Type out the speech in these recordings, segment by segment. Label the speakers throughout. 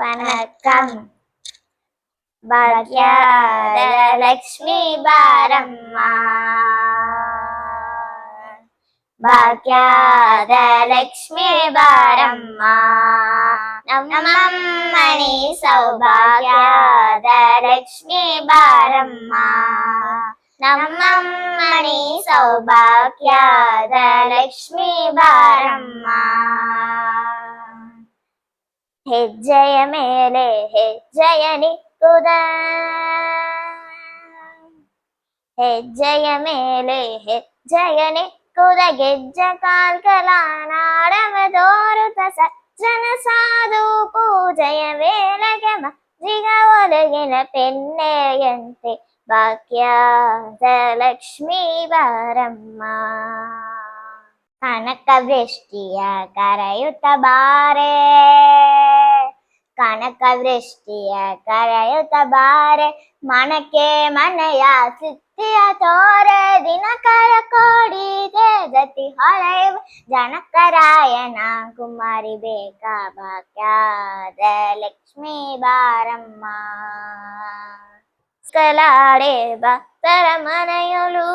Speaker 1: வணக்கம். பாக்யாத லக்ஷ்மி பாரம்மா, பாக்யாத லக்ஷ்மி பாரம்மா, நம்மம்மணி ಸೌಭಾಗ್ಯದ ಲಕ್ಷ್ಮೀ ಬಾರಮ್ಮ, நம்மಮ್ಮಣಿ ಸೌಭಾಗ್ಯದ ಲಕ್ಷ್ಮೀ ಬಾರಮ್ಮ. ಹೆಜ್ಜೆಯ ಮೇಲೆ ಹೆಜ್ಜೆಯ ನಿಕ್ಕುದ, ಹೆಜ್ಜೆಯ ಮೇಲೆ ಹೆಜ್ಜೆಯ ನಿಕ್ಕುದ, ಗೆಜ್ಜೆ ಕಾಲ್ಕಲ ನಾಡವ ತೋರುತ ಸಜ್ಜನ ಸಾಧು ಪೂಜೆಯ ವೇಳೆಗೆ ಮಜ್ಜಿಗ ಒಲಗಿನ ಪೆನ್ನೆಯಂತೆ ಭಾಗ್ಯದ ಲಕ್ಷ್ಮೀ ಬಾರಮ್ಮ. ಕನಕ ವೃಷ್ಟಿಯ ಕರೆಯುತ್ತ ಬಾರೆ, ಕನಕ ವೃಷ್ಟಿಯ ಕರೆಯುತ್ತ ಬಾರೆ, ಮನಕ್ಕೆ ಮನೆಯ ಸಿದ್ಧಿಯ ತೋರೆ, ದಿನಕರ ಕೋಡಿಗೆ ಜತಿ ಹೊಳೆಯುವ ಜನಕರಾಯನ ಕುಮಾರಿ ಬೇಕಾ ಭಾಗ್ಯದ ಲಕ್ಷ್ಮೀ ಬಾರಮ್ಮ. ಸ್ಕಲಾಡೆ ಭಕ್ತರ ಮನೆಯೊಳು,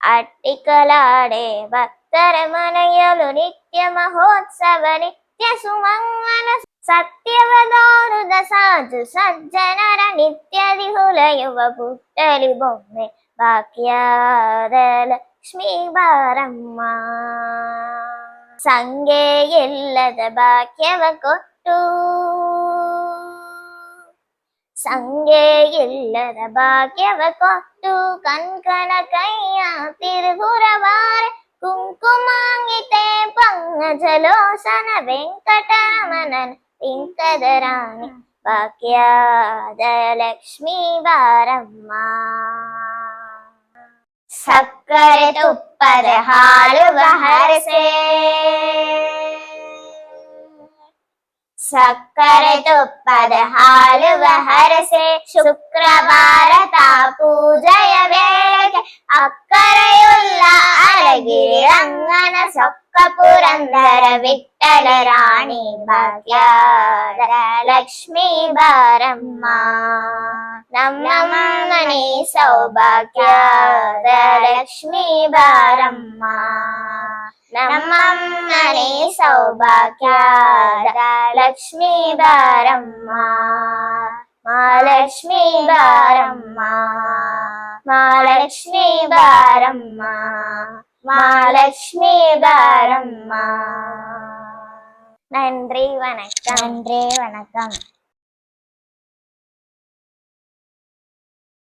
Speaker 1: ಅಟ್ಟಿಕಲಾಡೆ ಭಕ್ತರ ಮನೆಯಲು, ನಿತ್ಯ ಮಹೋತ್ಸವ ನಿತ್ಯ ಸುಮಂಗಲ, ಸತ್ಯವದೋರುದ ಸಾಧು ಸಜ್ಜನರ ನಿತ್ಯದಿ ಹೊಳೆಯುವ ಪುಟ್ಟಲಿ ಬೊಮ್ಮೆ ಭಾಗ್ಯದ ಲಕ್ಷ್ಮೀ ಬಾರಮ್ಮ. ಸಂಗೆ ಇಲ್ಲದ ಭಾಗ್ಯವ ಕೊಟ್ಟು, ಸಂಗೆ ಇಲ್ಲದ ಭಾಗ್ಯವ ಕೊಟ್ಟು, ಕಣ್ಕನ ಕೈಯ ತಿರುಗುರವಾರೆ, ಕುಂಕುಮಾಂಗಿತೆ ಪಂಗಜಲೋಸನ ವೆಂಕಟರಮಣನ ಪಿಂಕದ ರಾಣಿ ಭಾಗ್ಯದ ಲಕ್ಷ್ಮೀ ಬಾರಮ್ಮ. ಸಕ್ಕರೆ ತುಪ್ಪದ ಹಾಲುವ ಹರಸೆ, ಸಕ್ಕರೆ ತುಪ್ಪದ ಹಾಲುವ ಹರಸೆ, ಶುಕ್ರವಾರದ ಪೂಜೆಯ ವೇಳೆಗೆ ಅಕ್ಕರೆಯುಲ್ಲ ಅರಗಿರಿ ರಂಗನ ಸೊಕ್ಕ ಪುರಂದರ ವಿಠ್ಠಲ ರಾಣಿ ಭಾಗ್ಯದ ಲಕ್ಷ್ಮೀ ಬಾರಮ್ಮ. ನಮ್ಮಮ್ಮನಿ ಸೌಭಾಗ್ಯದ ಲಕ್ಷ್ಮೀ ಬಾರಮ್ಮ, ನಮ್ಮಮ್ಮನಿ ಸೌಭಾಗ್ಯದ ಲಕ್ಷ್ಮೀ ಬಾರಮ್ಮ. ಮಹಾಲಕ್ಷ್ಮೀ ಬಾರಮ್ಮ, ಮಹಾಲಕ್ಷ್ಮೀ ಬಾರಮ್ಮ, ಮಹಾಲಕ್ಷ್ಮೀ ಬಾರಮ್ಮ. நன்றி வணக்கம். நன்றி வணக்கம்.